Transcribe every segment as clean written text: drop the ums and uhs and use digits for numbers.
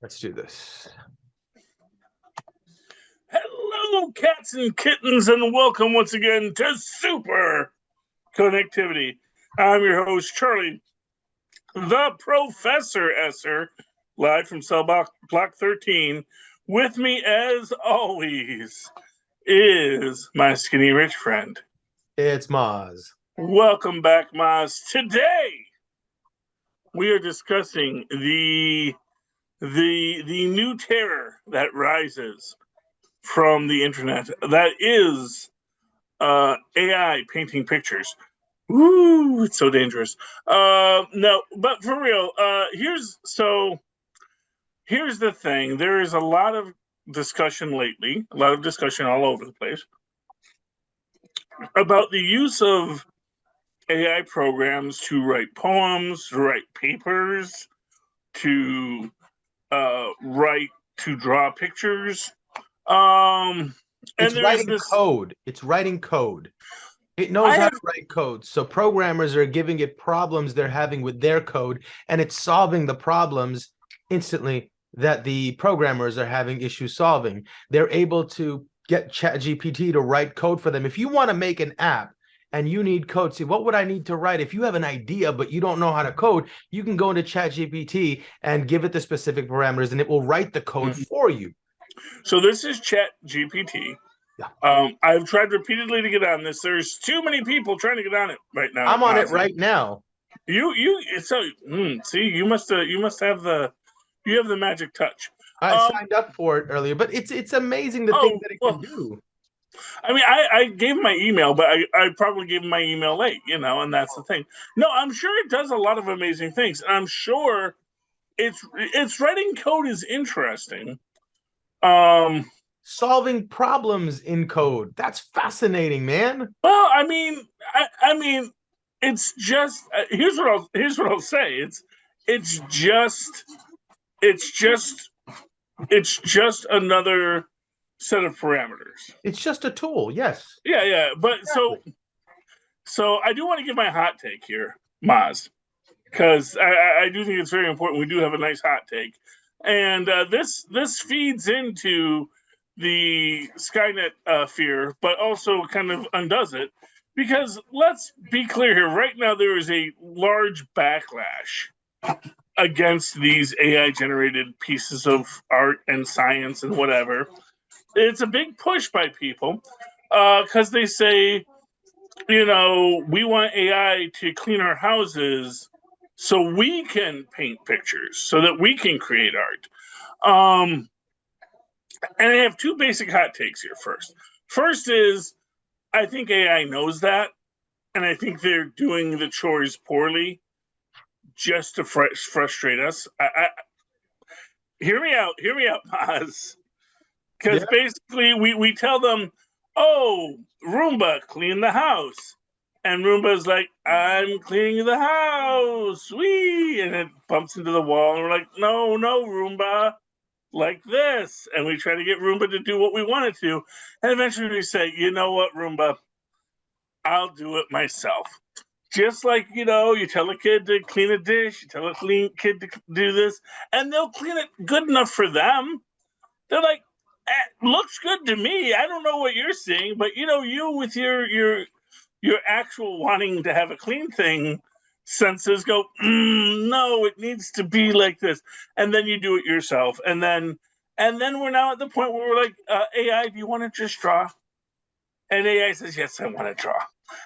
Let's do this. Hello, cats and kittens, and welcome once again to Super Connectivity. I'm your host, Charlie, the Professor Esser, live from cell block 13. With me, as always, is my skinny rich friend. It's Mozz. Welcome back, Mozz. Today, we are discussing the new terror that rises from the internet. That is AI painting pictures. Ooh, it's so dangerous. No, but for real, here's the thing. There is a lot of discussion lately, a lot of discussion all over the place about the use of AI programs to write poems, to write papers, to draw pictures. And It's there's writing this. code. It's writing code. It knows how to write code. So programmers are giving it problems they're having with their code, and it's solving the problems instantly that the programmers are having issues solving. They're able to get ChatGPT to write code for them. If you want to make an app and you need code, see, what would I need to write? If you have an idea, but you don't know how to code, you can go into ChatGPT and give it the specific parameters, and it will write the code for you. So this is ChatGPT. Yeah. I've tried repeatedly to get on this. There's too many people trying to get on it right now. I'm on it right now. See, you must have the magic touch. I signed up for it earlier, but it's amazing the things that it can do. I mean, I gave my email, but I probably gave my email late, and that's the thing. No, I'm sure it does a lot of amazing things. And I'm sure it's writing code is interesting. Solving problems in code. That's fascinating, man. Well, I mean, it's just here's what I'll say. It's just another set of parameters. It's just a tool, yes. Yeah. But exactly. So I do want to give my hot take here, Mozz, because I do think it's very important. We do have a nice hot take, and this feeds into the Skynet fear, but also kind of undoes it. Because let's be clear here, right now there is a large backlash against these AI generated pieces of art and science and whatever. It's a big push by people because they say, we want AI to clean our houses so we can paint pictures, so that we can create art. And I have two basic hot takes here First is, I think AI knows that, and I think they're doing the chores poorly just to frustrate us. Hear me out, Mozz. Because basically we tell them, oh, Roomba, clean the house. And Roomba's like, I'm cleaning the house. Wee! And it bumps into the wall, and we're like, no, Roomba. Like this, and we try to get Roomba to do what we want it to, and eventually we say, you know what, Roomba, I'll do it myself. Just like, you tell a kid to clean a dish, you tell a kid to do this, and they'll clean it good enough for them. They're like, looks good to me. I don't know what you're seeing, but you with your actual wanting to have a clean thing senses go, no, it needs to be like this, and then you do it yourself, and then we're now at the point where we're like, AI, do you want to just draw? And AI says, yes, I want to draw.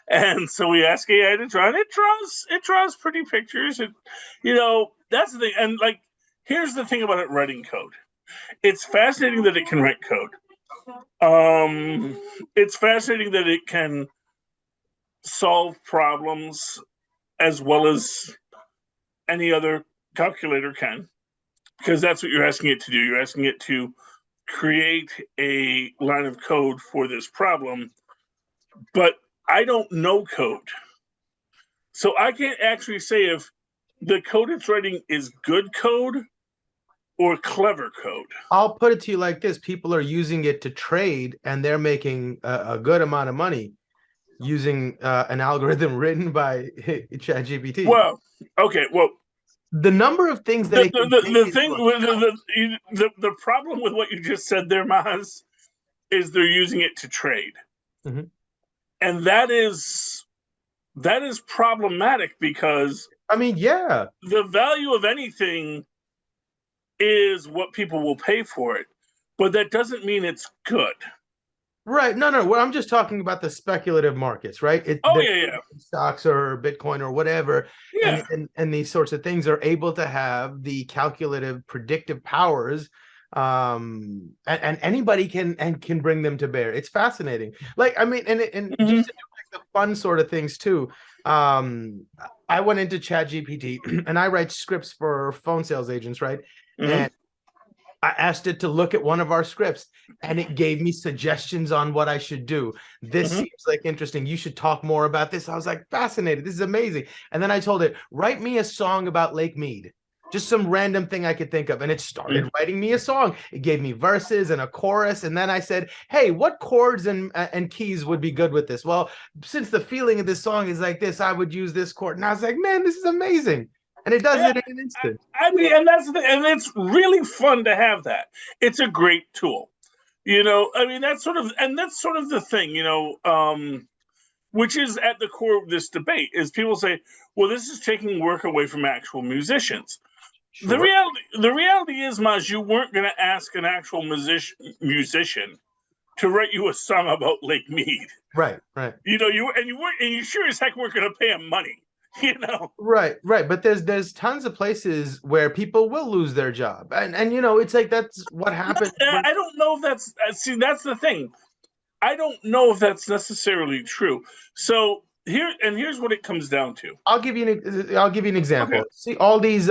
And so we ask AI to draw, and it draws pretty pictures. That's the thing. And like, here's the thing about it writing code. It's fascinating that it can write code. It's fascinating that it can solve problems as well as any other calculator can, because that's what you're asking it to do. You're asking it to create a line of code for this problem, but I don't know code. So I can't actually say if the code it's writing is good code or clever code. I'll put it to you like this. People are using it to trade, and they're making a good amount of money using an algorithm written by ChatGPT. Well, okay. Well, the number of things that it can take the thing into with the problem with what you just said there, Maz, is they're using it to trade, and that is problematic because I mean, yeah, the value of anything is what people will pay for it, but that doesn't mean it's good. right. No, no. Well, I'm just talking about the speculative markets, right? Oh yeah, Stocks or Bitcoin or whatever, yeah. and these sorts of things are able to have the calculative, predictive powers, and anybody can bring them to bear. It's fascinating. Like, I mean, and Mm-hmm. just to do like the fun sort of things too. I went into ChatGPT and I write scripts for phone sales agents, right? Mm-hmm. And I asked it to look at one of our scripts and it gave me suggestions on what I should do. This Mm-hmm. seems like interesting. You should talk more about this. I was like, fascinated. This is amazing. And then I told it, write me a song about Lake Mead. Just some random thing I could think of. And it started writing me a song. It gave me verses and a chorus. And then I said, hey, what chords and keys would be good with this? Well, since the feeling of this song is like this, I would use this chord. And I was like, man, this is amazing. And it does Yeah, it in an instant. I mean, and it's really fun to have that. It's a great tool. I mean, that's sort of the thing, which is at the core of this debate is people say, well, this is taking work away from actual musicians. Sure. The reality is, Maz, you weren't going to ask an actual musician to write you a song about Lake Mead. Right, right. You sure as heck weren't going to pay him money. Right, right. But there's tons of places where people will lose their job, and it's like that's what happens. I don't know if that's the thing. I don't know if that's necessarily true. So here's what it comes down to. I'll give you an example. Okay. See all these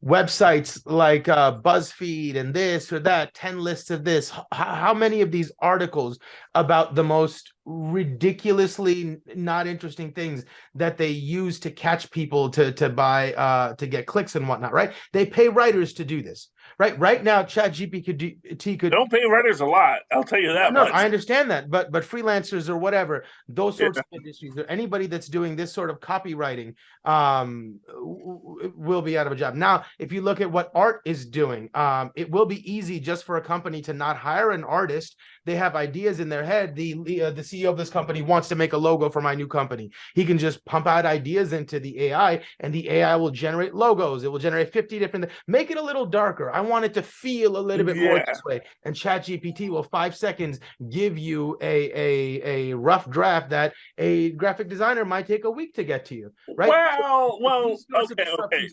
websites like BuzzFeed and this or that, 10 lists of this. How many of these articles about the most ridiculously not interesting things that they use to catch people to buy to get clicks and whatnot, right? They pay writers to do this. Right now, ChatGPT could don't pay writers a lot. I'll tell you that no, much. I understand that, but freelancers or whatever, those sorts Yeah. of industries, or anybody that's doing this sort of copywriting, will be out of a job. Now, if you look at what art is doing, it will be easy just for a company to not hire an artist. They have ideas in their head. The CEO of this company wants to make a logo for my new company. He can just pump out ideas into the AI, and the AI will generate logos. It will generate 50 different. Make it a little darker. I want it to feel a little bit more this way. And ChatGPT will 5 seconds give you a rough draft that a graphic designer might take a week to get to you. Right? Well, okay.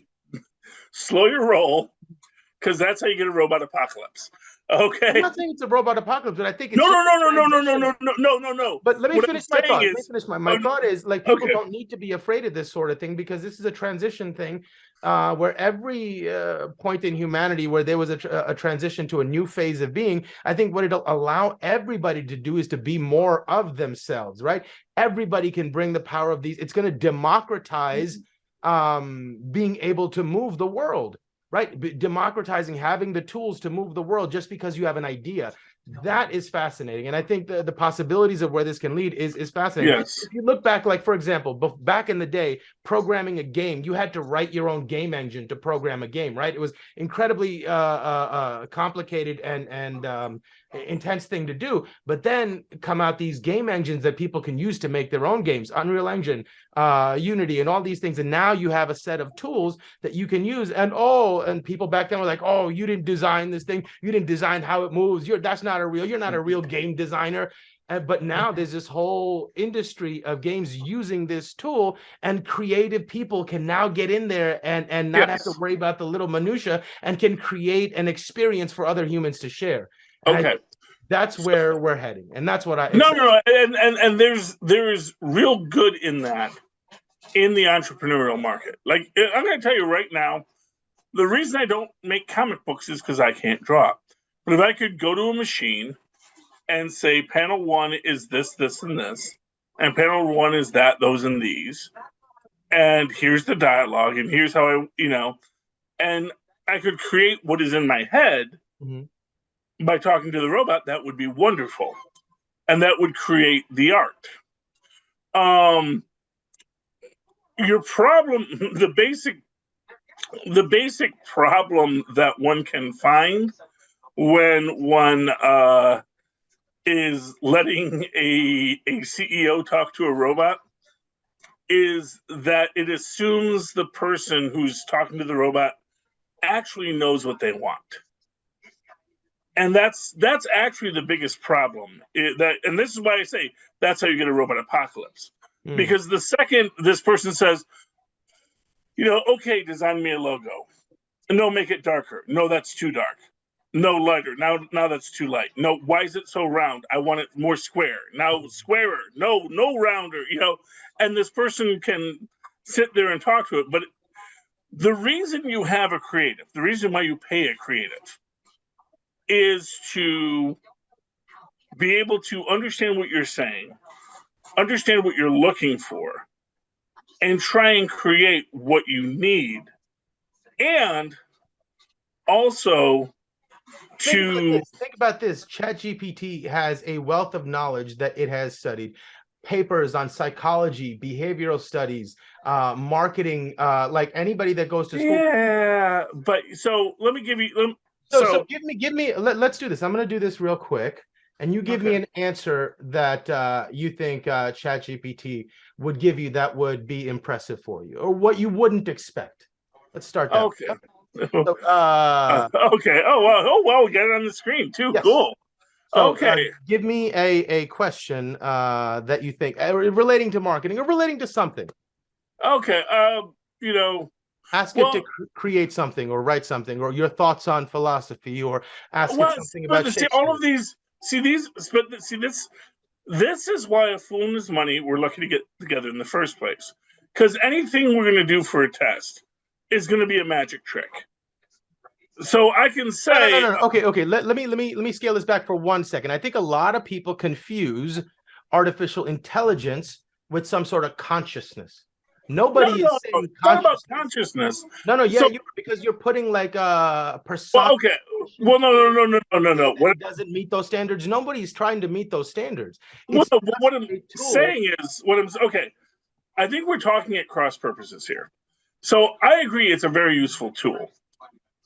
Slow your roll, because that's how you get a robot apocalypse. Okay. I'm not saying it's a robot apocalypse, but I think it's no. But let me finish my thought. My thought is like people don't need to be afraid of this sort of thing because this is a transition thing where every point in humanity where there was a transition to a new phase of being, I think what it'll allow everybody to do is to be more of themselves, right? Everybody can bring the power of these. It's going to democratize being able to move the world. Right, democratizing, having the tools to move the world just because you have an idea. That is fascinating, and I think the possibilities of where this can lead is fascinating. Yes. If you look back, like for example, back in the day, programming a game, you had to write your own game engine to program a game. Right, it was incredibly complicated and intense thing to do. But then come out these game engines that people can use to make their own games, Unreal Engine, Unity, and all these things. And now you have a set of tools that you can use. And people back then were like, "Oh, you didn't design this thing. You didn't design how it moves. You're not a real game designer." But now there's this whole industry of games using this tool, and creative people can now get in there and not have to worry about the little minutia and can create an experience for other humans to share. And that's where we're heading, and that's what I and there's real good in that in the entrepreneurial market. Like I'm going to tell you right now, the reason I don't make comic books is because I can't draw. But if I could go to a machine and say panel 1 is this, and this, and panel 1 is that, those, and these, and here's the dialogue, and here's how and I could create what is in my head. Mm-hmm. By talking to the robot, that would be wonderful. And that would create the art. Your problem, the basic the basic problem that one can find when one is letting a CEO talk to a robot is that it assumes the person who's talking to the robot actually knows what they want. And that's actually the biggest problem. And this is why I say that's how you get a robot apocalypse. Because the second this person says, okay, design me a logo. No, make it darker. No, that's too dark. No, lighter. Now that's too light. No, why is it so round? I want it more square. Now squarer. No rounder. And this person can sit there and talk to it. But the reason you have a creative, the reason why you pay a creative, is to be able to understand what you're saying, understand what you're looking for, and try and create what you need. And also think about this. ChatGPT has a wealth of knowledge that it has studied. Papers on psychology, behavioral studies, marketing, like anybody that goes to school. Yeah, but so let me give you. So give me. Let's do this. I'm going to do this real quick, and you give me an answer that you think ChatGPT would give you that would be impressive for you, or what you wouldn't expect. Let's start that. Okay. So, okay. Oh well, we got it on the screen too. Yes. Cool. So, give me a question that you think relating to marketing or relating to something. Okay. Ask it to create something or write something, or your thoughts on philosophy, or ask it something about Shakespeare. All of these. This is why a fool and his money we're lucky to get together in the first place. Because anything we're going to do for a test is going to be a magic trick. So I can say no. Okay. Let me scale this back for 1 second. I think a lot of people confuse artificial intelligence with some sort of consciousness. Nobody is saying consciousness. No, yeah, because you're putting like a persona. Well, okay. Well, no. What doesn't meet those standards? Nobody's trying to meet those standards. What I'm saying is, I think we're talking at cross purposes here. So I agree, it's a very useful tool.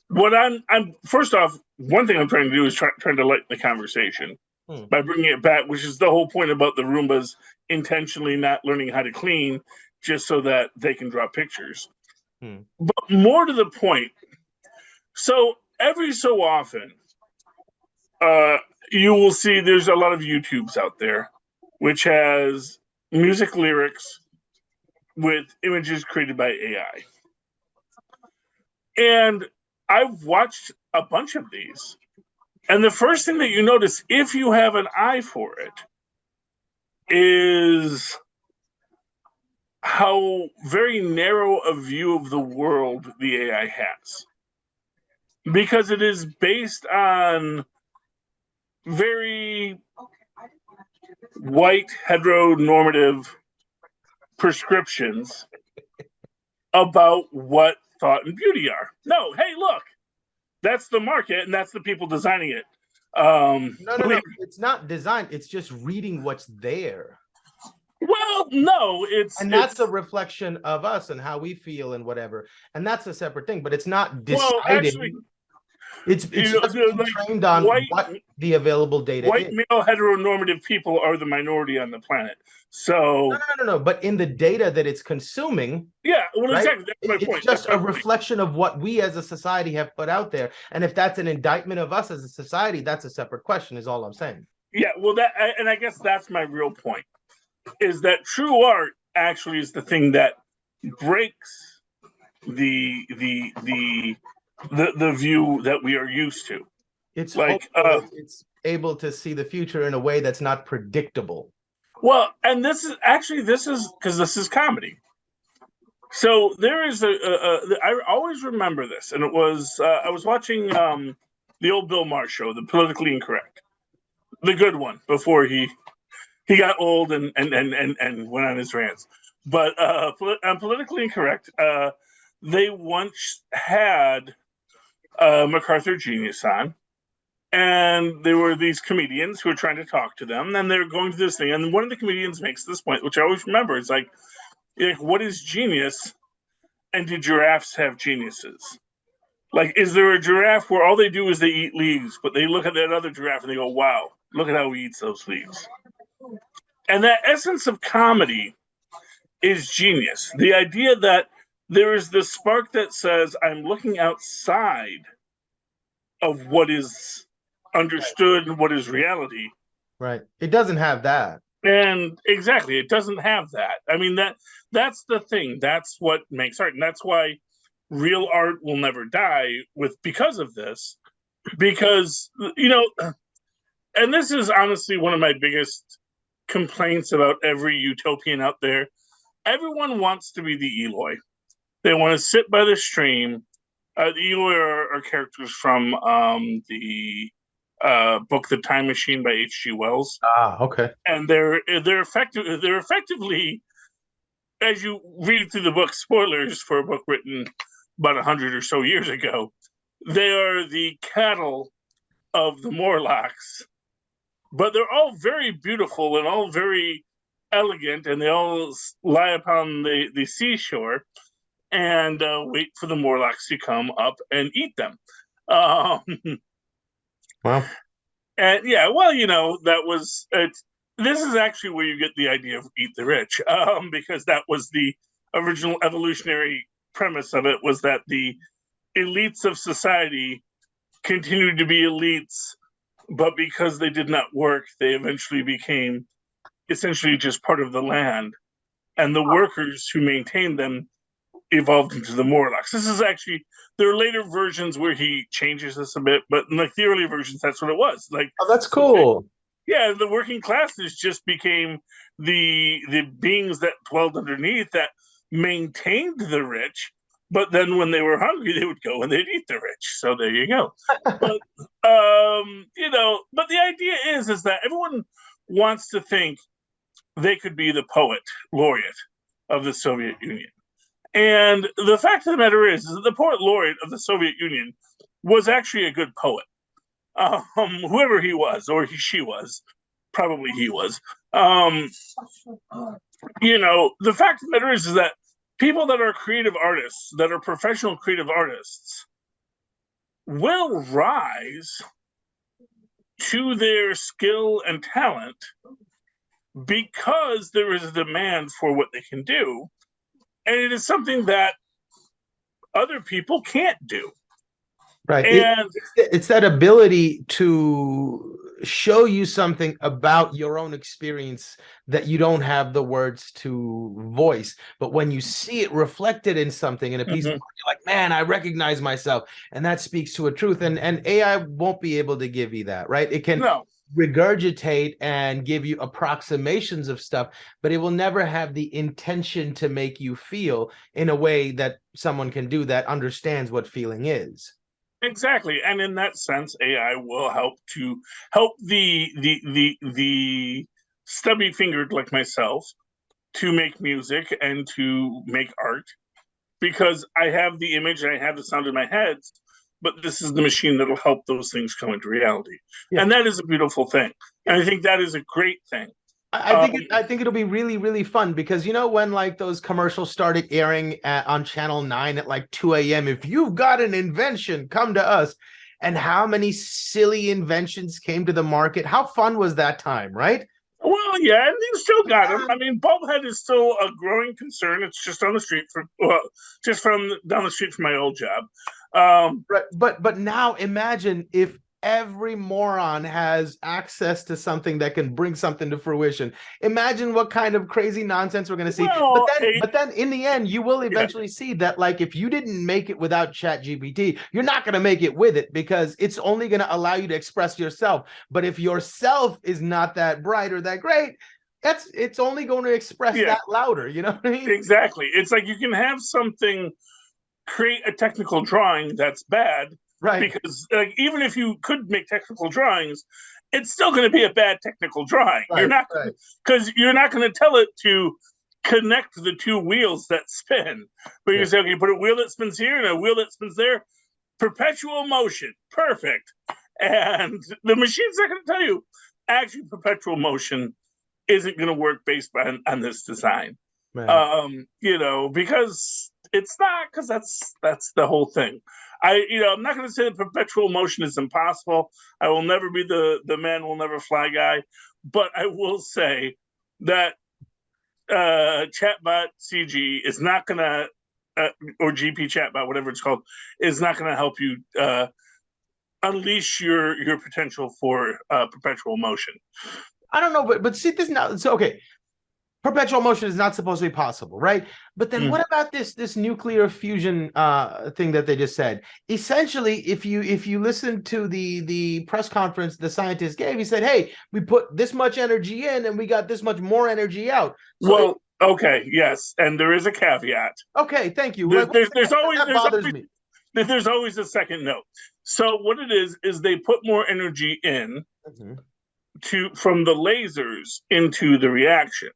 What I'm first off, one thing I'm trying to do is trying to lighten the conversation by bringing it back, which is the whole point about the Roombas intentionally not learning how to clean just so that they can draw pictures. But more to the point, so every so often, you will see there's a lot of YouTubes out there which has music lyrics with images created by AI. And I've watched a bunch of these. And the first thing that you notice, if you have an eye for it, is how very narrow a view of the world the AI has. Because it is based on very white, heteronormative prescriptions about what thought and beauty are. No, hey, look, that's the market and that's the people designing it. No, it's not design. It's just reading what's there. Well, no, that's a reflection of us and how we feel and whatever. And that's a separate thing, but it's not deciding. Well, actually, it's just being trained on what the available data white is. Male heteronormative people are the minority on the planet. So no. But in the data that it's consuming, exactly. That's my point. It's just a reflection of what we as a society have put out there. And if that's an indictment of us as a society, that's a separate question. Is all I'm saying. Yeah, well, and I guess that's my real point. Is that true art actually is the thing that breaks the view that we are used to. It's like it's able to see the future in a way that's not predictable. Well, and this is because this is comedy. So there is I always remember this, and it was I was watching the old Bill Maher show, the Politically Incorrect, the good one before he got old and went on his rants. But on Politically Incorrect, they once had MacArthur Genius on, and there were these comedians who were trying to talk to them, and they were going to this thing, and one of the comedians makes this point, which I always remember. It's like what is genius? And do giraffes have geniuses? Like, is there a giraffe where all they do is they eat leaves, but they look at that other giraffe and they go, wow, look at how he eats those leaves. And that essence of comedy is genius. The idea that there is this spark that says, I'm looking outside of what is understood and what is reality. Right. It doesn't have that. And exactly, it doesn't have that. I mean, that's the thing. That's what makes art. And that's why real art will never die because of this. Because, and this is honestly one of my biggest complaints about every utopian out there. Everyone wants to be the Eloi. They want to sit by the stream. The Eloi are characters from the book The Time Machine by H.G. Wells. Ah, okay. And they're effectively, as you read through the book, spoilers for a book written about 100 or so years ago, they are the cattle of the Morlocks. But they're all very beautiful and all very elegant, and they all lie upon the seashore and wait for the Morlocks to come up and eat them. Wow. And yeah, well, that was this is actually where you get the idea of eat the rich, because that was the original evolutionary premise of it, was that the elites of society continued to be elites, but because they did not work, they eventually became essentially just part of the land, and the workers who maintained them evolved into the Morlocks. This is actually, there are later versions where he changes this a bit, but in like the early versions, that's what it was. Like, oh, that's cool. Yeah, the working classes just became the beings that dwelled underneath that maintained the rich. But then when they were hungry, they would go and they'd eat the rich. So there you go. But but the idea is that everyone wants to think they could be the poet laureate of the Soviet Union. And the fact of the matter is that the poet laureate of the Soviet Union was actually a good poet. Whoever he was, or she was, probably he was. The fact of the matter is that people that are creative artists, that are professional creative artists, will rise to their skill and talent because there is a demand for what they can do. And it is something that other people can't do. Right. And It's that ability to show you something about your own experience that you don't have the words to voice. But when you see it reflected in something, in a piece of art, you're like, man, I recognize myself. And that speaks to a truth. And AI won't be able to give you that, right? It can regurgitate and give you approximations of stuff, but it will never have the intention to make you feel in a way that someone can do that understands what feeling is. Exactly, and in that sense, AI will help the stubby fingered like myself to make music and to make art, because I have the image and I have the sound in my head, but this is the machine that'll help those things come into reality, and that is a beautiful thing, and I think that is a great thing. I think it'll be really, really fun, because when like those commercials started airing on Channel 9 at like 2 a.m., if you've got an invention, come to us. And how many silly inventions came to the market? How fun was that time, right? Well, yeah, and you still got them. I mean, bulbhead is still a growing concern. It's just on the street just from down the street from my old job. Right, but now imagine if every moron has access to something that can bring something to fruition. Imagine what kind of crazy nonsense we're going to see. Well, but then in the end, you will eventually see that, like, if you didn't make it without ChatGPT, you're not going to make it with it, because it's only going to allow you to express yourself. But if yourself is not that bright or that great, it's only going to express that louder. You know what I mean? Exactly. It's like you can have something create a technical drawing that's bad, right? Because like, even if you could make technical drawings, it's still going to be a bad technical drawing. Right, you're not, because you're not going to tell it to connect the two wheels that spin. But you say, okay, put a wheel that spins here and a wheel that spins there, perpetual motion, perfect. And the machine's not going to tell you actually perpetual motion isn't going to work based on this design. Because it's not, because that's the whole thing. I'm not going to say that perpetual motion is impossible. I will never be the man will never fly guy, but I will say that chatbot CG is not going to, or GP chatbot, whatever it's called, is not going to help you unleash your potential for perpetual motion. I don't know, but see this now. So okay, perpetual motion is not supposed to be possible, right? But then what about this nuclear fusion thing that they just said? Essentially, if you listen to the press conference the scientist gave, he said, "Hey, we put this much energy in, and we got this much more energy out." So okay, yes, and there is a caveat. Okay, thank you. There's always a second note. So what it is they put more energy in from the lasers into the reaction.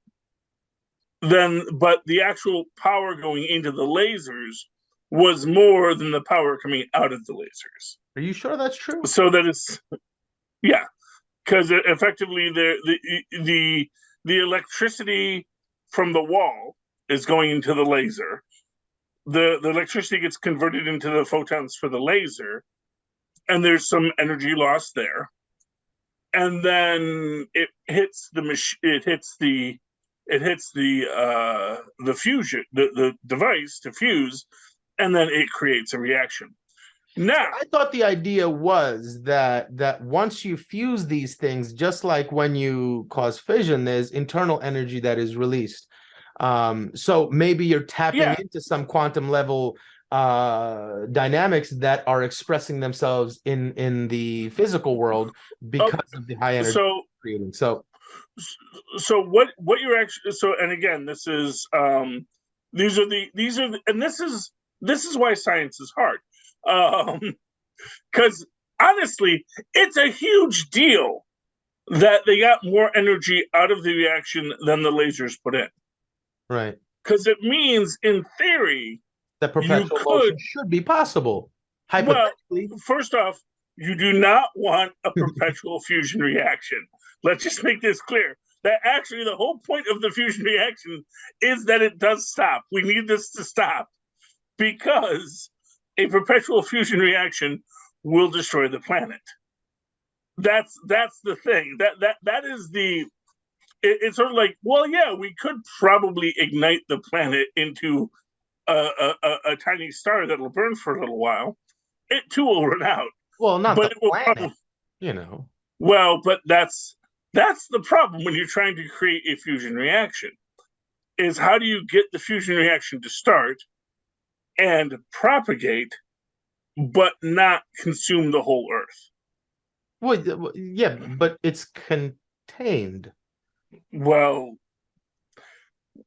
But the actual power going into the lasers was more than the power coming out of the lasers. Are you sure that's true? So that it's because effectively the electricity from the wall is going into the laser. The electricity gets converted into the photons for the laser, and there's some energy loss there. And then it hits the fusion, the device to fuse, and then it creates a reaction. Now, I thought the idea was that once you fuse these things, just like when you cause fission, there's internal energy that is released. So maybe you're tapping into some quantum level dynamics that are expressing themselves in the physical world because of the high energy creating. So what you're actually and again, this is this is why science is hard, because honestly, it's a huge deal that they got more energy out of the reaction than the lasers put in, right? Because it means, in theory, that perpetual motion should be possible. Hypothetically, first off, you do not want a perpetual fusion reaction. Let's just make this clear. That actually the whole point of the fusion reaction is that it does stop. We need this to stop, because a perpetual fusion reaction will destroy the planet. That's the thing. That is the. It's sort of like, well, yeah, we could probably ignite the planet into a tiny star that'll burn for a little while. It too will run out. Well, not but the planet, Well, but that's the problem when you're trying to create a fusion reaction, is how do you get the fusion reaction to start and propagate, but not consume the whole Earth? Well, yeah, but it's contained. Well,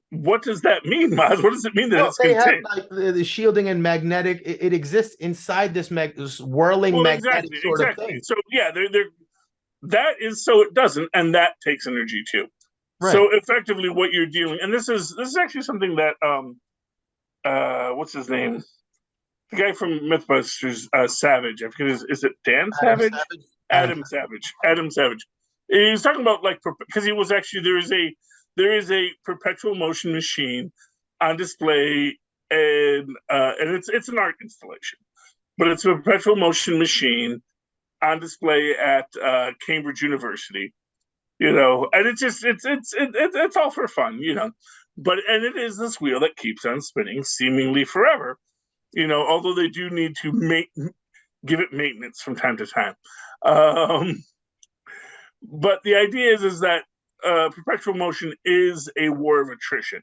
what does that mean, Mozz? What does it mean that it's contained? Have, like, the shielding and magnetic. It exists inside this whirling magnetic sort of thing. So yeah, that is so it doesn't, and that takes energy too. Right. So effectively, what you're dealing, and this is actually something that what's his name? The guy from MythBusters, Savage. I forget. Is it Dan Savage? Adam Savage. He was talking about, like, because he was actually there is a perpetual motion machine on display, and it's an art installation, but it's a perpetual motion machine on display at Cambridge University, and it's all for fun, but it is this wheel that keeps on spinning seemingly forever, although they do need to give it maintenance from time to time. But the idea is that perpetual motion is a war of attrition.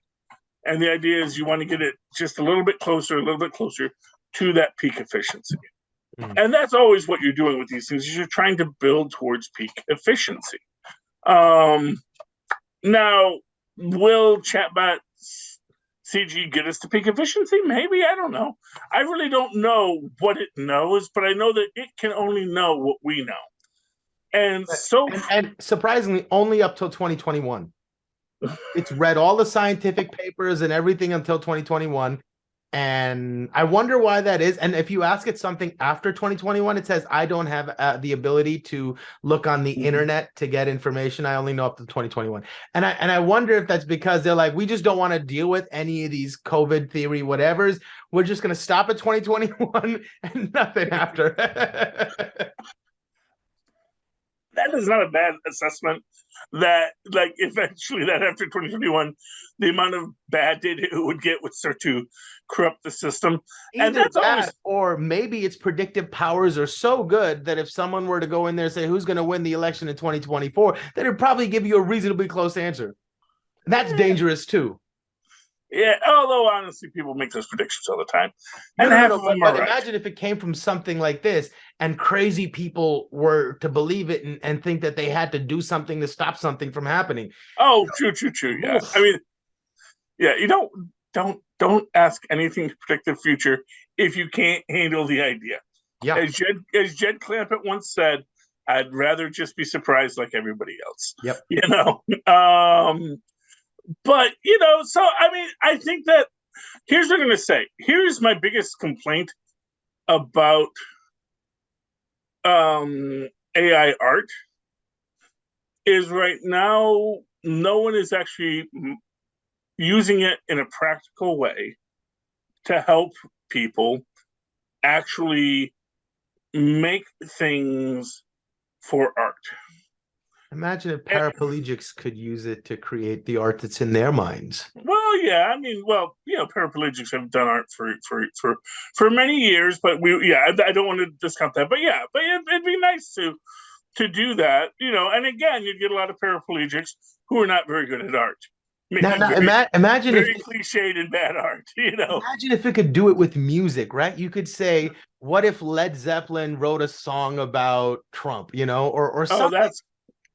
And the idea is you want to get it just a little bit closer to that peak efficiency. And that's always what you're doing with these things, is you're trying to build towards peak efficiency. Now, will chatbot CG get us to peak efficiency? Maybe. I don't know. I really don't know what it knows, but I know that it can only know what we know. And surprisingly, only up till 2021. It's read all the scientific papers and everything until 2021. And I wonder why that is. And if you ask it something after 2021, it says, I don't have the ability to look on the internet to get information. I only know up to 2021. And I wonder if that's because they're like, we just don't want to deal with any of these COVID theory whatevers. We're just going to stop at 2021 and nothing after. That is not a bad assessment. That like eventually that after 2021, the amount of bad data it would get would start to corrupt the system. And Either that's that, always or maybe its predictive powers are so good that if someone were to go in there and say who's going to win the election in 2024, then it'd probably give you a reasonably close answer. That's dangerous too. yeah. Although honestly, people make those predictions all the time, No, and no, no, half no. of them But are right. imagine if it came from something like this and crazy people were to believe it and think that they had to do something to stop something from happening. Oh, true. Yeah. Oof. I mean, yeah. You don't ask anything to predict the future if you can't handle the idea. Yeah. As Jed Clampett once said, I'd rather just be surprised like everybody else. Yep. You know. But so I mean, I think that here's what I'm going to say. Here's my biggest complaint about AI art is right now no one is actually using it in a practical way to help people actually make things for art. Imagine if paraplegics could use it to create the art that's in their minds. Well, yeah, I mean, paraplegics have done art for many years, but I don't want to discount that, but it'd be nice to do that, and again, you'd get a lot of paraplegics who are not very good at art. Imagine very if cliched and bad art, Imagine if it could do it with music, right? You could say, "What if Led Zeppelin wrote a song about Trump?" Or something.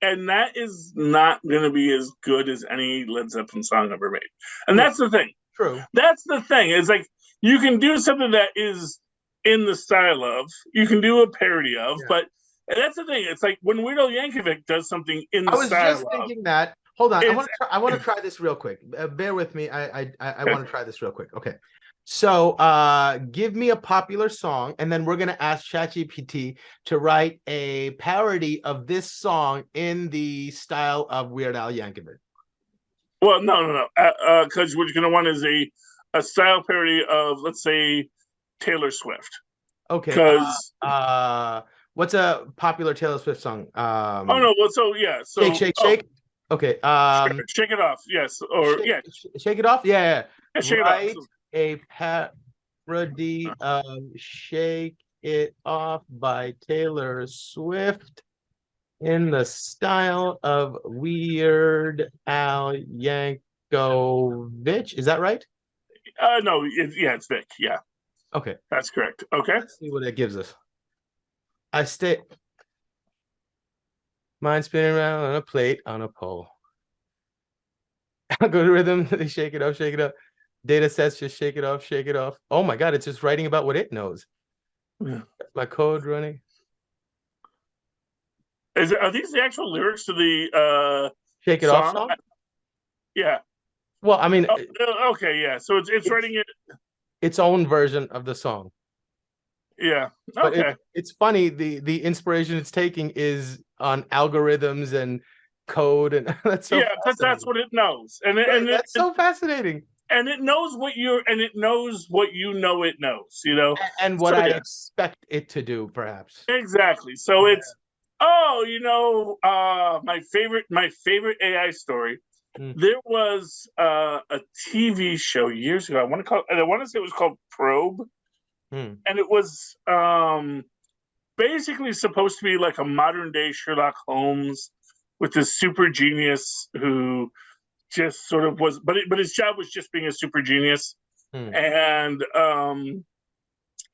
That is not going to be as good as any Led Zeppelin song ever made. And that's the thing. True. That's the thing. It's like you can do something that is in the style of, you can do a parody of, but that's the thing. It's like when Weird Al Yankovic does something in the style of. I was just thinking that. Hold on. I want to try this real quick. Bear with me. I want to try this real quick. Okay. So give me a popular song, and then we're going to ask ChatGPT to write a parody of this song in the style of Weird Al Yankovic. Well, no. Because what you're going to want is a style parody of, let's say, Taylor Swift. Okay. Because what's a popular Taylor Swift song? So Shake. Okay. Shake It Off. Yes. Or Shake It Off. Yeah. Shake Write It Off. A parody of Shake It Off by Taylor Swift in the style of Weird Al Yankovic. Is that right? No, it's Vic. Yeah. Okay. That's correct. Okay. Let's see what it gives us. Mind spinning around on a plate on a pole. Algorithm, they shake it up, shake it up. Data sets just shake it off, shake it off. Oh my God, it's just writing about what it knows. Yeah. My code running. Are these the actual lyrics to the Shake It Off song? Yeah. Well, I mean, okay, yeah. So it's writing its own version of the song. Yeah. Okay. But it's funny. The inspiration it's taking is on algorithms and code, and that's so because that's what it knows, and that's so fascinating. And it knows what it knows what it knows, and what I expect it to do, perhaps. Exactly. So it's my favorite AI story. There was a TV show years ago. I want to say it was called Probe, and it was basically supposed to be like a modern day Sherlock Holmes with this super genius who just sort of was, but his job was just being a super genius. And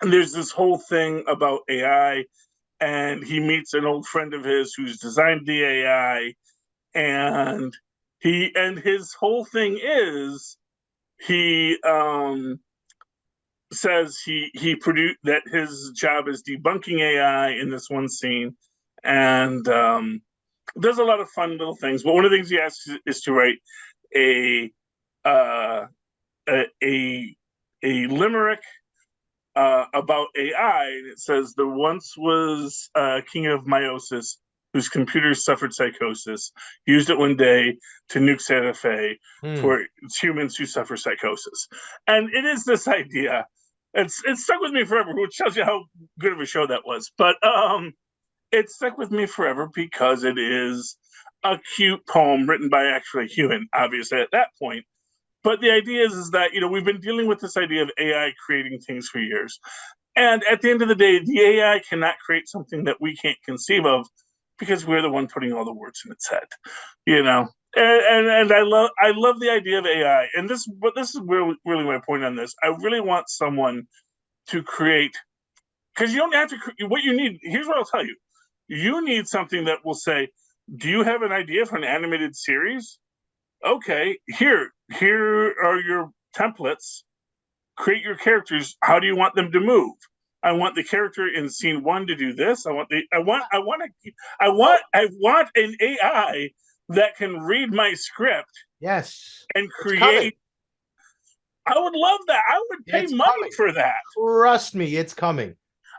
there's this whole thing about AI, and he meets an old friend of his who's designed the AI, and his whole thing is he says he produced that his job is debunking AI in this one scene, and there's a lot of fun little things. But one of the things he asks is to write a a limerick about AI, and it says there once was a king of meiosis whose computers suffered psychosis. He used it one day to nuke Santa Fe for humans who suffer psychosis. And it is this idea. It's stuck with me forever, which tells you how good of a show that was. But it stuck with me forever because it is a cute poem written by actually a human, obviously, at that point. But the idea is that, we've been dealing with this idea of AI creating things for years. And at the end of the day, the AI cannot create something that we can't conceive of because we're the one putting all the words in its head, And I love the idea of AI. And this is really my point on this. I really want someone to create, because you don't have to. What you need, here's what I'll tell you: you need something that will say, "Do you have an idea for an animated series? Okay, here are your templates. Create your characters. How do you want them to move? I want the character in scene 1 to do this. I want an AI that can read my script. Yes. And create. I would love that. I would pay money for that. Trust me, it's coming.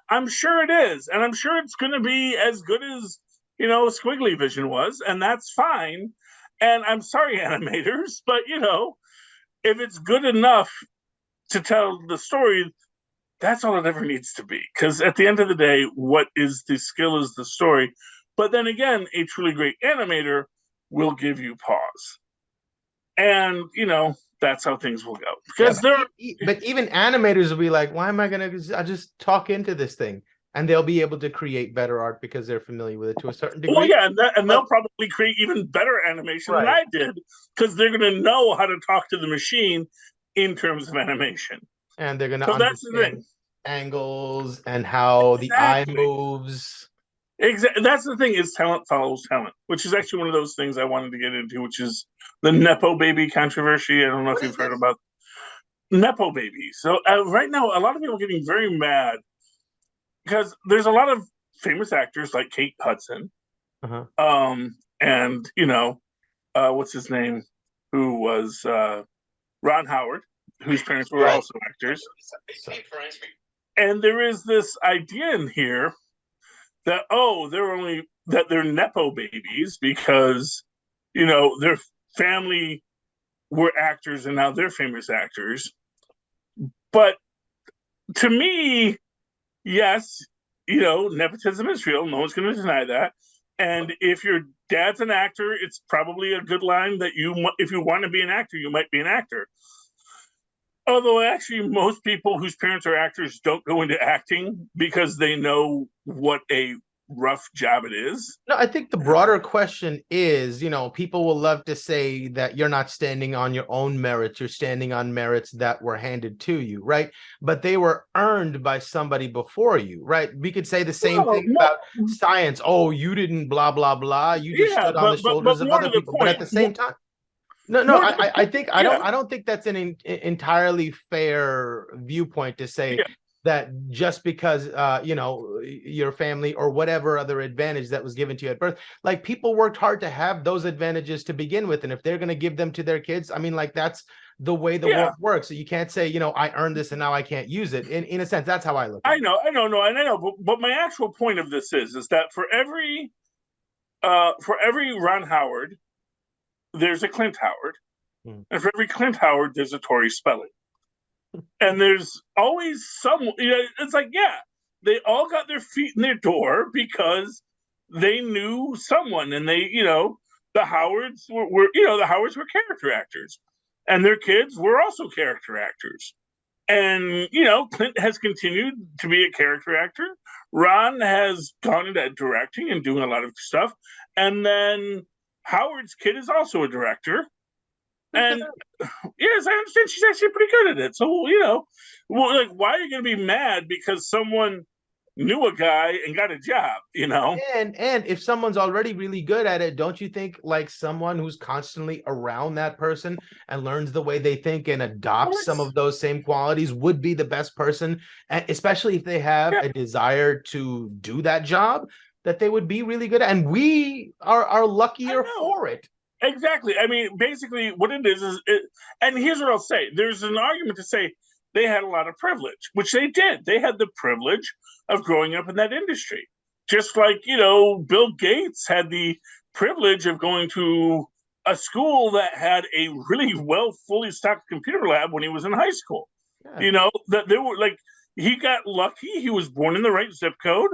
I'm sure it is, and I'm sure it's going to be as good as Squiggly Vision was, and that's fine. And I'm sorry, animators, but if it's good enough to tell the story, that's all it ever needs to be. Because at the end of the day, what is the skill is the story. But then again, a truly great animator will give you pause. And, that's how things will go. Because but even animators will be like, why am I going to just talk into this thing? And they'll be able to create better art because they're familiar with it to a certain degree. Well, yeah, and they'll probably create even better animation than I did because they're going to know how to talk to the machine in terms of animation. And they're going to understand angles and how the eye moves. Exactly. That's the thing, is talent follows talent, which is actually one of those things I wanted to get into, which is the Nepo baby controversy. I don't know if you've heard about Nepo baby. So right now, a lot of people are getting very mad because there's a lot of famous actors like Kate Hudson, and what's his name, who was Ron Howard, whose parents were also actors. And there is this idea in here that they're Nepo babies because their family were actors and now they're famous actors. But to me, yes, nepotism is real. No one's going to deny that. And if your dad's an actor, it's probably a good line that if you want to be an actor, you might be an actor. Although actually most people whose parents are actors don't go into acting because they know what a rough job it is. No, I think the broader question is, people will love to say that you're not standing on your own merits, you're standing on merits that were handed to you, right? But they were earned by somebody before you, right? We could say the same thing about science. Oh, you didn't blah, blah, blah. You just stood on the shoulders of other people. But at the same time, I don't think that's an entirely fair viewpoint to say that just because your family or whatever other advantage that was given to you at birth, like people worked hard to have those advantages to begin with, and if they're going to give them to their kids, I mean, like that's the way the world works. So you can't say I earned this and now I can't use it. In a sense, that's how I look at it. I know, but my actual point of this is that for every Ron Howard, there's a Clint Howard, and for every Clint Howard, there's a Tori Spelling. And there's always someone, it's like, they all got their feet in their door because they knew someone, and they, the Howards were character actors, and their kids were also character actors. And, Clint has continued to be a character actor. Ron has gone into directing and doing a lot of stuff. And then Howard's kid is also a director. And yes, I understand she's actually pretty good at it. So, why are you going to be mad because someone knew a guy and got a job, And if someone's already really good at it, don't you think like someone who's constantly around that person and learns the way they think and adopts some of those same qualities would be the best person, and especially if they have a desire to do that job, that they would be really good at, and we are luckier for it. Exactly. I mean, basically what it is and here's what I'll say. There's an argument to say they had a lot of privilege, which they did. They had the privilege of growing up in that industry. Just like, Bill Gates had the privilege of going to a school that had a really well fully stocked computer lab when he was in high school. Yeah. That there were like, he got lucky. He was born in the right zip code.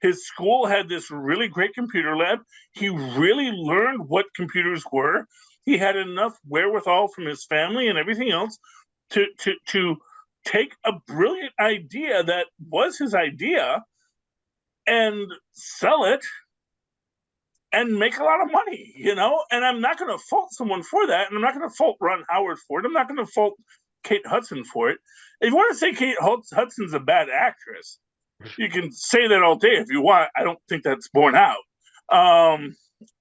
His school had this really great computer lab. He really learned what computers were. He had enough wherewithal from his family and everything else to take a brilliant idea that was his idea and sell it and make a lot of money, And I'm not going to fault someone for that. And I'm not going to fault Ron Howard for it. I'm not going to fault Kate Hudson for it. If you want to say Kate Hudson's a bad actress, you can say that all day if you want. I don't think that's borne out. And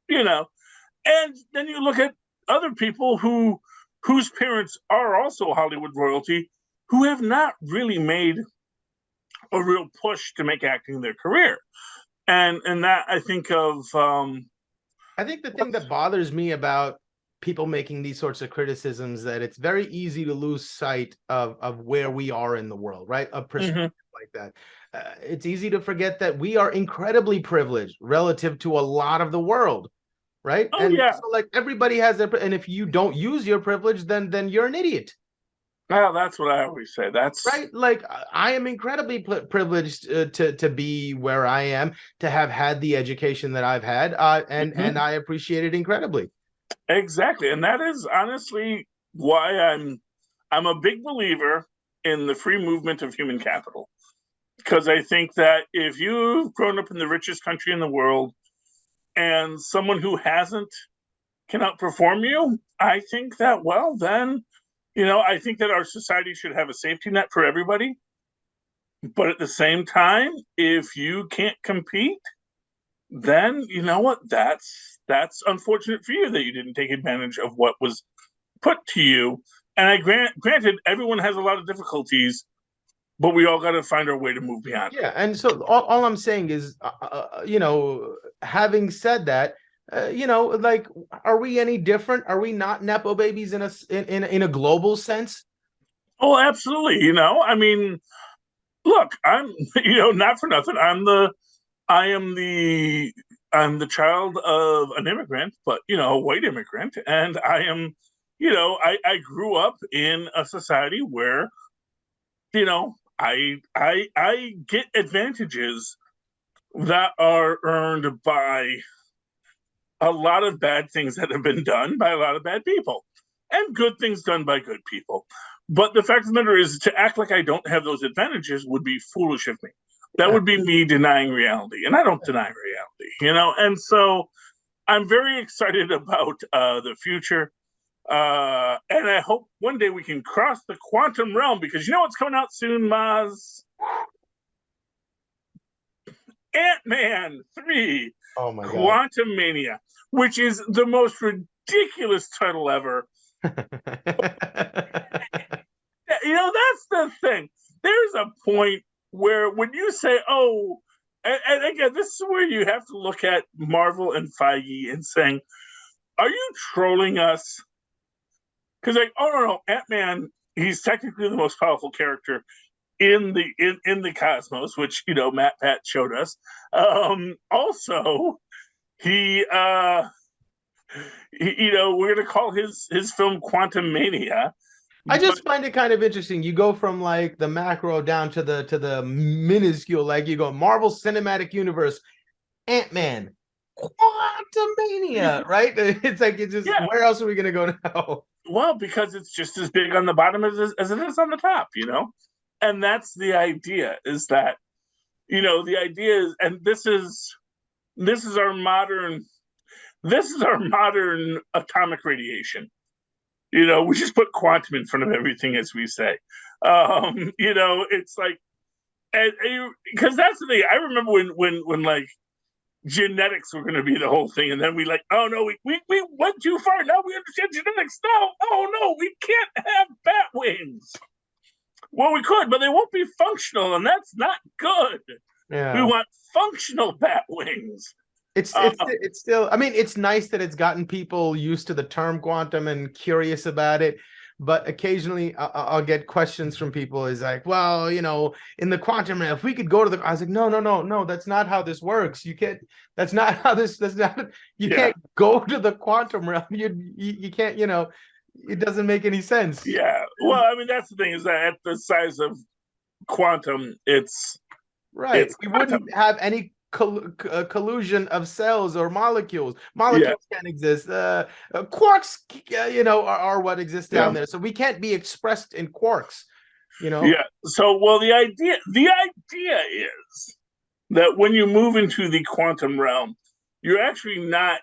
then you look at other people whose parents are also Hollywood royalty, who have not really made a real push to make acting their career. And that I think of. I think the thing that bothers me about people making these sorts of criticisms that it's very easy to lose sight of where we are in the world, right? A perspective like that. It's easy to forget that we are incredibly privileged relative to a lot of the world, right? Oh, yeah. So like everybody has their, and if you don't use your privilege, then you're an idiot. Well, that's what I always say. That's right. Like I am incredibly privileged to be where I am, to have had the education that I've had, and I appreciate it incredibly. Exactly, and that is honestly why I'm a big believer in the free movement of human capital, because I think that if you've grown up in the richest country in the world and someone who hasn't can outperform you, I think that, well, then, I think that our society should have a safety net for everybody. But at the same time, if you can't compete, then you know what? That's unfortunate for you that you didn't take advantage of what was put to you. And granted, everyone has a lot of difficulties, but we all got to find our way to move beyond. Yeah, and so all I'm saying is, having said that, like, are we any different? Are we not nepo babies in a global sense? Oh, absolutely. I mean, look, I'm not for nothing. I'm the child of an immigrant, but a white immigrant, and I am, I grew up in a society where, I get advantages that are earned by a lot of bad things that have been done by a lot of bad people, and good things done by good people. But the fact of the matter is, to act like I don't have those advantages would be foolish of me. That would be me denying reality, and I don't deny reality, And so I'm very excited about the future, and I hope one day we can cross the quantum realm, because what's coming out soon, Mozz? Ant-Man 3, oh my Quantumania, which is the most ridiculous title ever. That's the thing. There's a point where when you say, and again, this is where you have to look at Marvel and Feige and saying, are you trolling us? Because no, Ant-Man, he's technically the most powerful character in the cosmos, which Matt Pat showed us. Also, we're gonna call his film Quantumania. I just find it kind of interesting. You go from like the macro down to the minuscule. Like you go Marvel Cinematic Universe, Ant-Man, Quantumania, right? It's like where else are we gonna go now? Well, because it's just as big on the bottom as it is on the top, And that's the idea, is that, the idea is, and this is our modern atomic radiation. We just put quantum in front of everything, as we say. It's like, because that's the thing. I remember when like genetics were going to be the whole thing, and then we oh no, we went too far. Now we understand genetics. No, we can't have bat wings. Well, we could, but they won't be functional, and that's not good. Yeah. We want functional bat wings. It's still, I mean, it's nice that it's gotten people used to the term quantum and curious about it, but occasionally I'll get questions from people. Is like, well, in the quantum realm, if we could go to the, I was like, no, that's not how this works. You can't. That's not how this. That's not. You can't go to the quantum realm. You can't. It doesn't make any sense. Yeah. Well, I mean, that's the thing, is that at the size of quantum, it's Right. it's We quantum. wouldn't have any collusion of cells or molecules. Yeah. Molecules can't exist. Quarks, are what exists Yeah. down there. So we can't be expressed in quarks. Yeah. So, well, the idea is that when you move into the quantum realm, you're actually not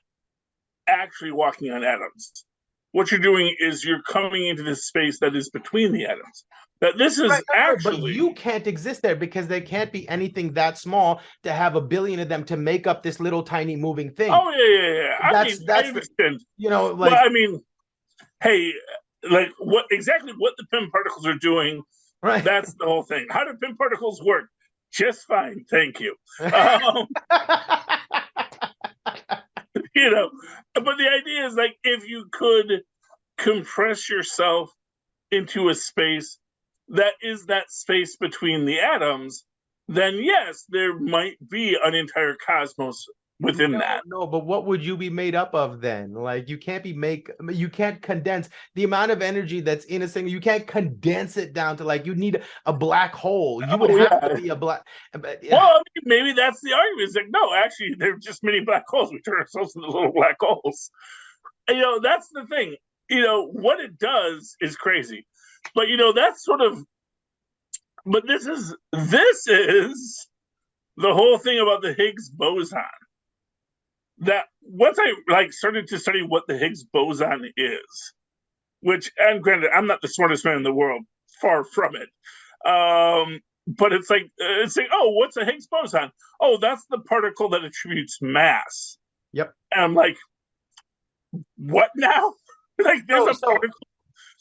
actually walking on atoms. What you're doing is you're coming into this space that is between the atoms. That this is Right, but actually, you can't exist there because there can't be anything that small to have a billion of them to make up this little tiny moving thing. oh yeah. I mean, I That's the, understand. Well, like, I mean, hey, like what the PIM particles are doing, right. that's the whole thing. How do PIM particles work? Just fine, thank you. Um, but the idea is, like, if you could compress yourself into a space that is that space between the atoms, then yes, there might be an entire cosmos within that. No, but what would you be made up of then? Like, you can't condense the amount of energy that's in a single, you can't condense it down to, like, you need a black hole. You would have to be a black. But, Well, I mean, maybe that's the argument. It's like, no, actually, they're just many black holes. We turn ourselves into little black holes. And, that's the thing. What it does is crazy. But, that's sort of, but this is the whole thing about the Higgs boson. That once I started to study what the Higgs boson is, which, and granted, I'm not the smartest man in the world, far from it. But it's like, oh, what's a Higgs boson? Oh, that's the particle that attributes mass. yep. And I'm like, what now? Like, there's particle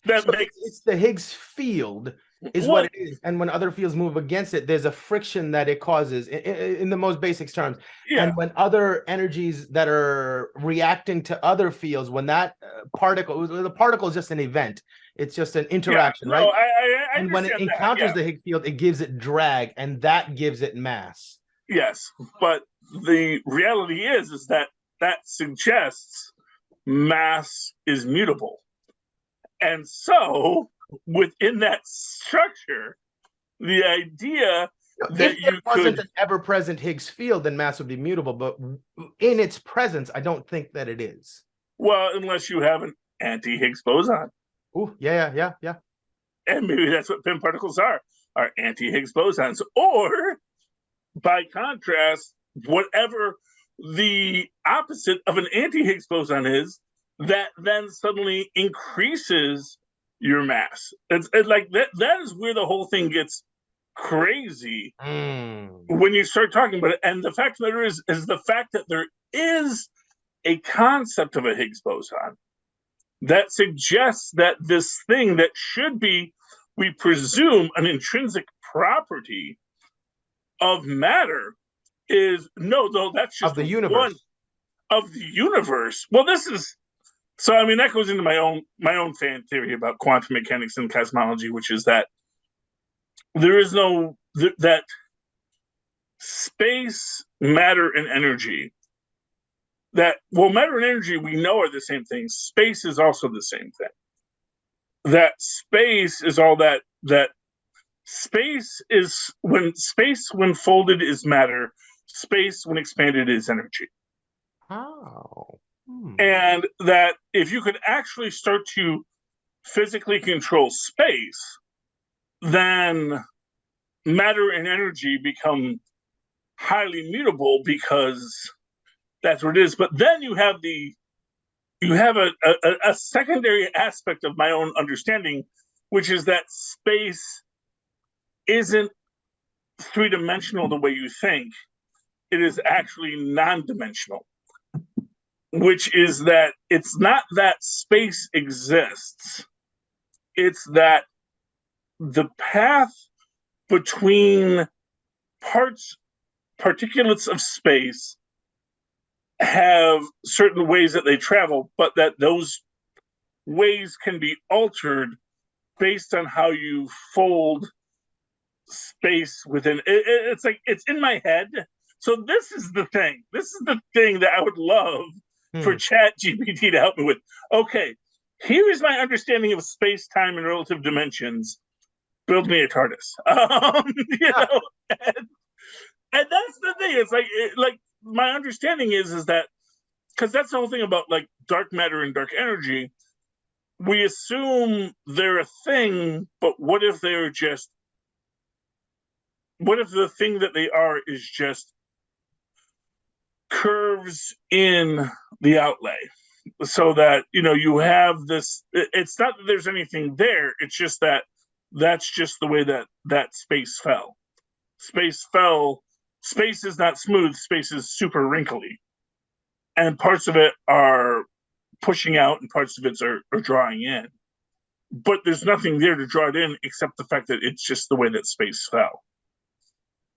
that makes it's the Higgs field is what it is, and when other fields move against it, there's a friction that it causes in the most basic terms. Yeah. And when other energies that are reacting to other fields, when that the particle is just an event, it's just an interaction, right? I and when it encounters the Higgs field, it gives it drag, and that gives it mass. Yes, but the reality is that suggests mass is mutable. And so, within that structure, the idea that if there wasn't an ever-present Higgs field, then mass would be mutable. But in its presence, I don't think that it is. Well, unless you have an anti-Higgs boson. Oh, yeah. And maybe that's what PIM particles are anti-Higgs bosons. Or, by contrast, whatever the opposite of an anti-Higgs boson is, that then suddenly increases your mass. It's like that is where the whole thing gets crazy when you start talking about it. And the fact that there is the fact that there is a concept of a Higgs boson that suggests that this thing that should be, we presume, an intrinsic property of matter is that's just of the universe. One of the universe. Well, this is, so I mean, that goes into my own fan theory about quantum mechanics and cosmology, which is that there is no that space, matter, and energy. Matter and energy we know are the same thing. Space is also the same thing. That space is all that space is when folded is matter. Space when expanded is energy. Oh. And that if you could actually start to physically control space, then matter and energy become highly mutable because that's what it is. But then you have a secondary aspect of my own understanding, which is that space isn't three-dimensional the way you think. It is actually non-dimensional. Which is that it's not that space exists, it's that the path between particulates of space have certain ways that they travel, but that those ways can be altered based on how you fold space within it's like it's in my head. So this is the thing. This is the thing that I would love for Chat GPT to help me with. Okay, here is my understanding of space, time, and relative dimensions. Build me a TARDIS. You know, and that's the thing. It's like my understanding is that because that's the whole thing about like dark matter and dark energy. We assume they're a thing, but what if they're just what if the thing that they are is just curves in the outlay so that you have this it's not that there's anything there, it's just that that's just the way that space fell. Space is not smooth, space is super wrinkly, and parts of it are pushing out and parts of it are drawing in, but there's nothing there to draw it in except the fact that it's just the way that space fell.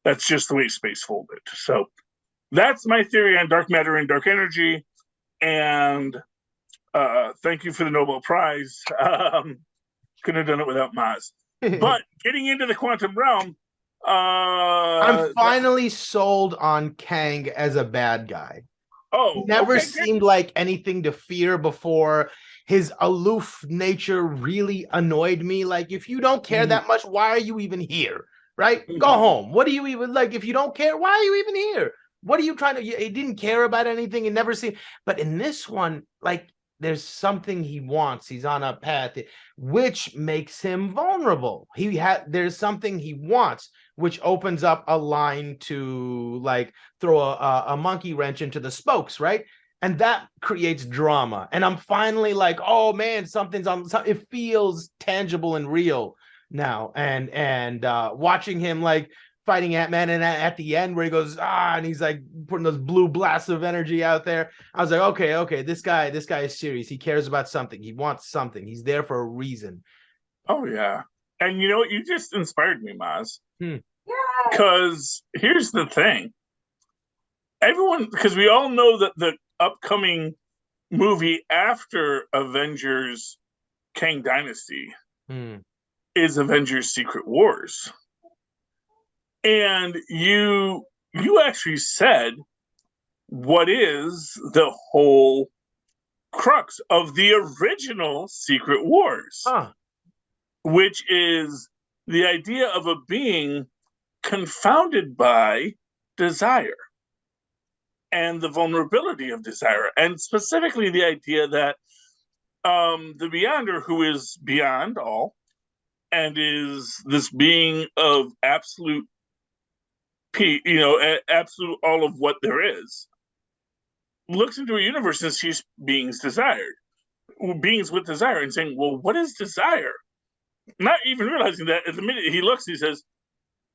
That's just the way space folded. So that's my theory on dark matter and dark energy. And thank you for the Nobel Prize. Couldn't have done it without Mozz. But getting into the quantum realm, I'm finally sold on Kang as a bad guy. Oh, he never seemed like anything to fear before. His aloof nature really annoyed me. Like, if you don't care that much, why are you even here? Right? Go home. What do you even like? If you don't care, why are you even here? What are you trying to? He didn't care about anything and never seen. But in this one, like, there's something he wants. He's on a path, which makes him vulnerable. There's something he wants, which opens up a line to like throw a monkey wrench into the spokes, right? And that creates drama. And I'm finally like, oh man, something's on. It feels tangible and real now. And watching him like fighting Ant-Man, and at the end where he goes and he's like putting those blue blasts of energy out there, I was like, okay, this guy is serious. He cares about something. He wants something. He's there for a reason. Oh yeah. And you know what? You just inspired me, Mozz. Because here's the thing. Because we all know that the upcoming movie after Avengers Kang Dynasty is Avengers Secret Wars. And you actually said what is the whole crux of the original Secret Wars, which is the idea of a being confounded by desire and the vulnerability of desire, and specifically the idea that the Beyonder, who is beyond all and is this being of absolute absolute all of what there is, looks into a universe and sees beings with desire, and saying, well, what is desire? Not even realizing that at the minute he looks, he says,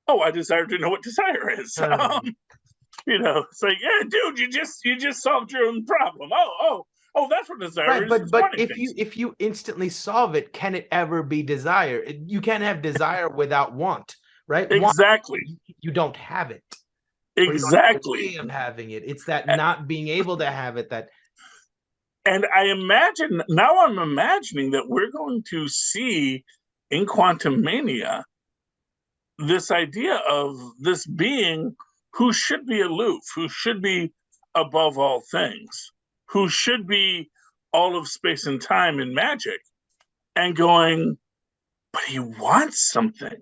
oh, I desire to know what desire is. It's like, yeah, dude, you just solved your own problem. Oh, that's what desire is. But if you instantly solve it, can it ever be desire? You can't have desire without want. Right? Exactly. You don't have it. Exactly. Of having it. It's that not being able to have it that. And I'm imagining that we're going to see in Quantumania this idea of this being who should be aloof, who should be above all things, who should be all of space and time and magic, and going, but he wants something.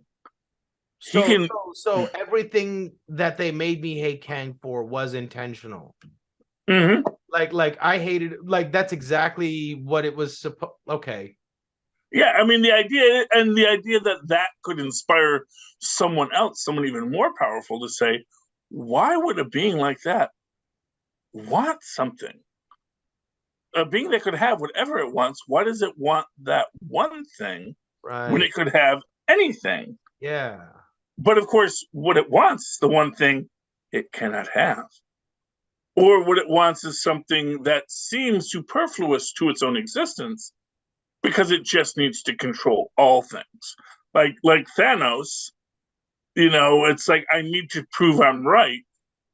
So everything that they made me hate Kang for was intentional. Like I hated, like that's exactly what it was supposed. Okay. Yeah, I mean the idea that could inspire someone else, someone even more powerful, to say, why would a being like that want something? A being that could have whatever it wants, why does it want that one thing when it could have anything? Yeah. But of course, what it wants, the one thing it cannot have. Or what it wants is something that seems superfluous to its own existence because it just needs to control all things. Like Thanos, it's like, I need to prove I'm right.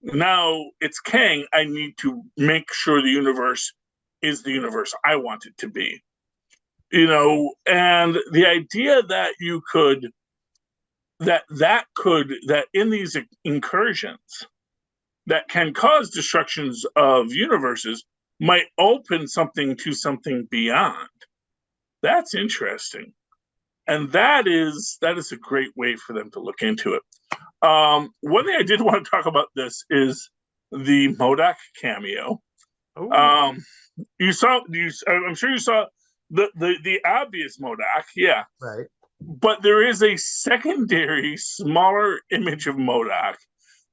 Now it's Kang, I need to make sure the universe is the universe I want it to be. And the idea that you could that in these incursions that can cause destructions of universes might open something to something beyond. That's interesting. And that is a great way for them to look into it. One thing I did want to talk about this is the MODOK cameo. I'm sure you saw the obvious MODOK, yeah. Right. But there is a secondary, smaller image of MODOK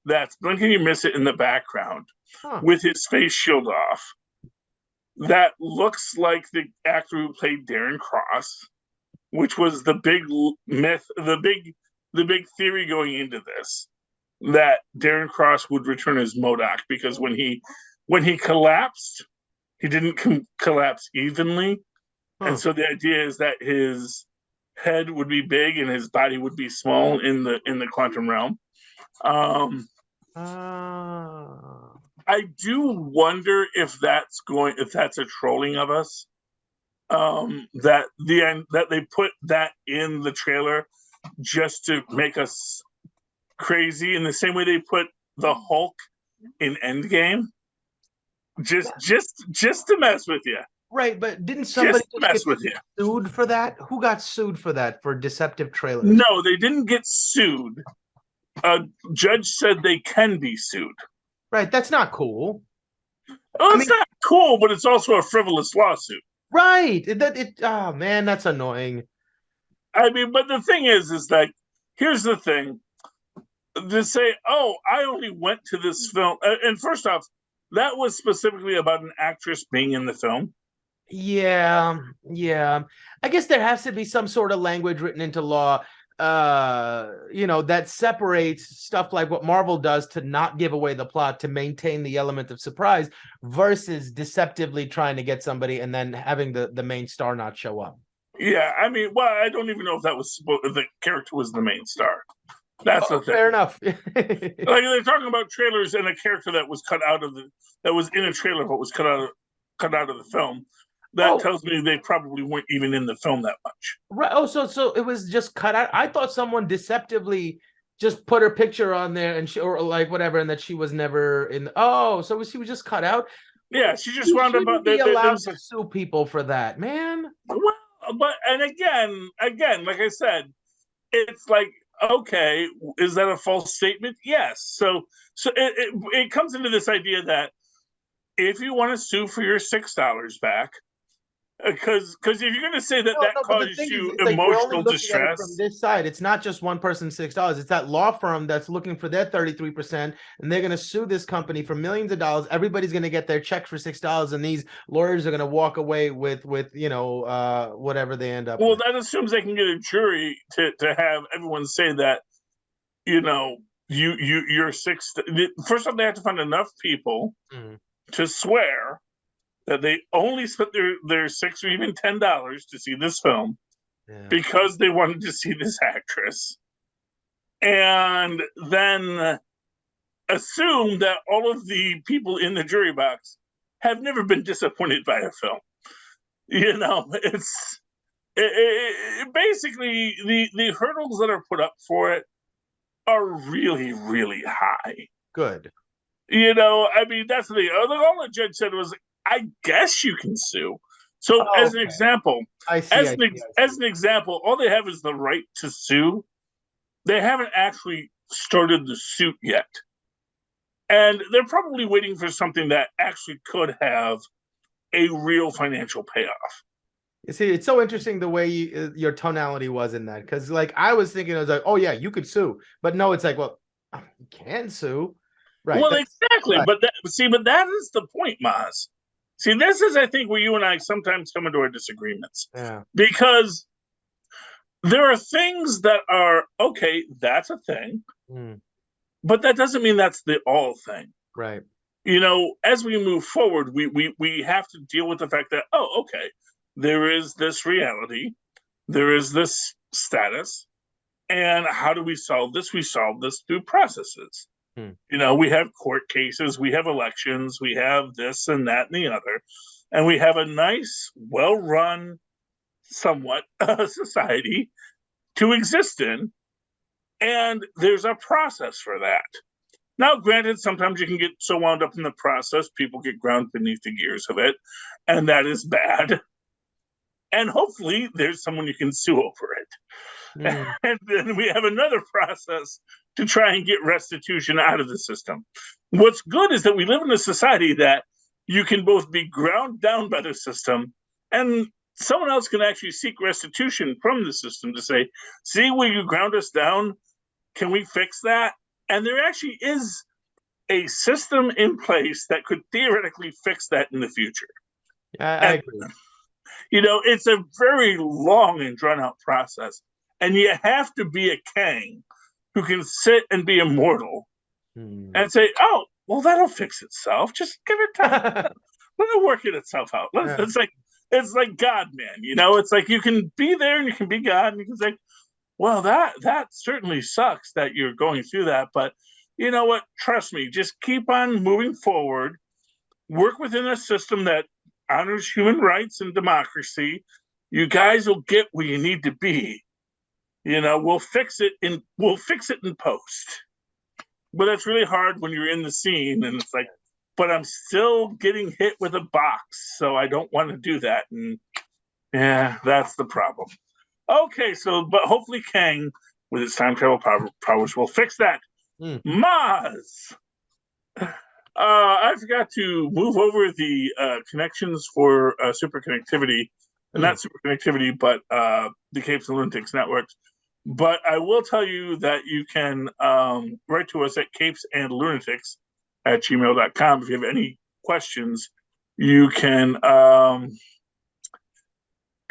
that's blinking, you miss it in the background with his face shield off. That looks like the actor who played Darren Cross, which was the big myth, the big theory going into this, that Darren Cross would return as MODOK, because when he collapsed, he didn't collapse evenly, and so the idea is that his head would be big and his body would be small in the quantum realm. I do wonder if that's a trolling of us. That they put that in the trailer just to make us crazy, in the same way they put the Hulk in Endgame, just to mess with you. Right, but didn't somebody just mess with you? Sued for that? Who got sued for that, for deceptive trailers? No, they didn't get sued. A judge said they can be sued. Right, that's not cool. Well, it's not cool, but it's also a frivolous lawsuit. Right. Oh man, that's annoying. I mean, but the thing is that here's the thing. To say, oh, I only went to this film, and first off, that was specifically about an actress being in the film. Yeah. I guess there has to be some sort of language written into law, that separates stuff like what Marvel does to not give away the plot, to maintain the element of surprise, versus deceptively trying to get somebody and then having the main star not show up. Yeah, I mean, well, I don't even know if the character was the main star. That's the thing. Fair enough. Like, they're talking about trailers and a character that was cut out of that was in a trailer but was cut out of the film. That tells me they probably weren't even in the film that much. Right. Oh, so it was just cut out. I thought someone deceptively just put her picture on there and or like whatever, and that she was never in. So she was just cut out. Yeah, she just wound up. Be allowed to sue people for that, man. Well, but again, like I said, it's like, okay, is that a false statement? Yes. So it comes into this idea that if you want to sue for your $6 back, because if you're going to say that caused you emotional distress, from this side, it's not just one person $6. It's that law firm that's looking for their 33%, and they're going to sue this company for millions of dollars. Everybody's going to get their check for $6, and these lawyers are going to walk away with whatever they end up. Well, that assumes they can get a jury to have everyone say that, you're six. First off, they have to find enough people to swear that they only spent their $6 or even $10 to see this film because they wanted to see this actress, and then assume that all of the people in the jury box have never been disappointed by a film. It's basically the hurdles that are put up for it are really, really high. Good. I mean, that's the thing. All the judge said was, I guess you can sue. So as an example, as an example, all they have is the right to sue. They haven't actually started the suit yet. And they're probably waiting for something that actually could have a real financial payoff. You see, it's so interesting the way your tonality was in that, because like I was thinking, it was like, oh yeah, you could sue, but no, it's like, well, you can sue, right? Well, exactly, right. But that is the point, Mozz. See, this is, I think, where you and I sometimes come into our disagreements. Yeah. Because there are things that are, okay, that's a thing, but that doesn't mean that's the all thing. Right. As we move forward, we have to deal with the fact that, okay, there is this reality, there is this status, and how do we solve this? We solve this through processes. We have court cases, we have elections, we have this and that and the other, and we have a nice, well-run somewhat society to exist in, and there's a process for that. Now, granted, sometimes you can get so wound up in the process, people get ground beneath the gears of it, and that is bad. And hopefully, there's someone you can sue over it. And then we have another process to try and get restitution out of the system. What's good is that we live in a society that you can both be ground down by the system, and someone else can actually seek restitution from the system to say, see where you ground us down? Can we fix that? And there actually is a system in place that could theoretically fix that in the future. I agree. You know, it's a very long and drawn out process. And you have to be a king who can sit and be immortal and say, oh, well, that'll fix itself. Just give it time. Let it work itself out. It's like God, man. You know, it's like you can be there and you can be God, and you can say, well, that certainly sucks that you're going through that. But you know what? Trust me, just keep on moving forward. Work within a system that honors human rights and democracy. You guys will get where you need to be. You know, we'll fix it in post. But that's really hard when you're in the scene and it's like, but I'm still getting hit with a box, so I don't want to do that. And yeah, that's the problem. Okay, so but hopefully Kang, with his time travel powers, will fix that. Mozz! I forgot to move over the connections for Superconnectivity, and not Superconnectivity, but the Capes and Lunatics networks. But I will tell you that you can write to us at CapesandLunatics@gmail.com if you have any questions. You can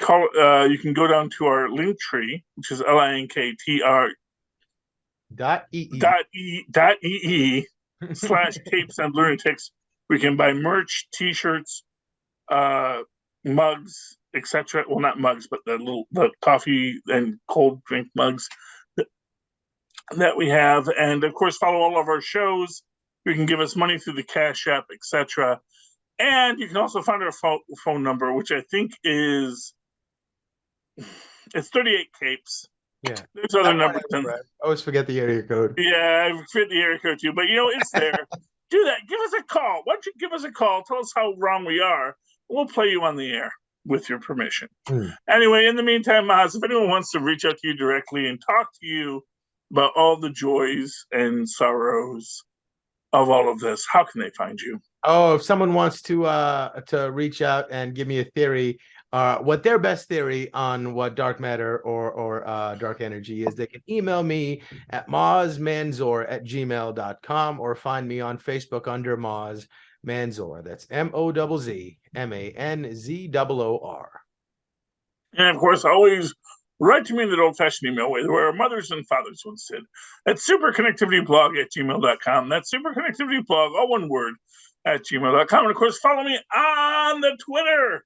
you can go down to our link tree, which is linktr.ee/Capes and Lunatics. We can buy merch, t-shirts, mugs, etc. Well, not mugs, but the coffee and cold drink mugs that we have. And of course, follow all of our shows. You can give us money through the Cash App, etc. And you can also find our phone number, which I think it's 38 Capes. Yeah. There's other numbers. I always forget the area code. Yeah, I forget the area code too. But you know, it's there. Do that. Give us a call. Why don't you give us a call? Tell us how wrong we are. We'll play you on the air with your permission. Anyway, in the meantime, Mozz, if anyone wants to reach out to you directly and talk to you about all the joys and sorrows of all of this, how can they find you? Oh, if someone wants to reach out and give me a theory, what their best theory on what dark matter or dark energy is, they can email me at mozzmanzor@gmail.com or find me on Facebook under Mozz Manzor. That's MOZZMANZOOR. And of course, always write to me in that old-fashioned email way, where our mothers and fathers once did, at superconnectivityblog@gmail.com. That's superconnectivityblog, all one word, at gmail.com. And of course, follow me on the Twitter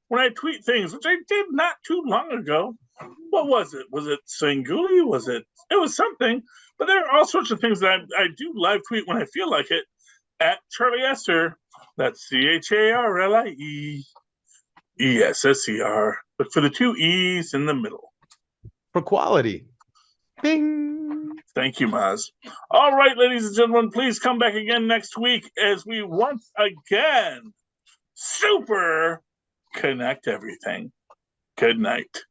when I tweet things, which I did not too long ago. What was it? Was it Sanguli? It was something. But there are all sorts of things that I do live tweet when I feel like it, at Charlie Esser. That's CharlieEsser. Look for the two E's in the middle. For quality. Bing. Thank you, Mozz. All right, ladies and gentlemen, please come back again next week as we once again super connect everything. Good night.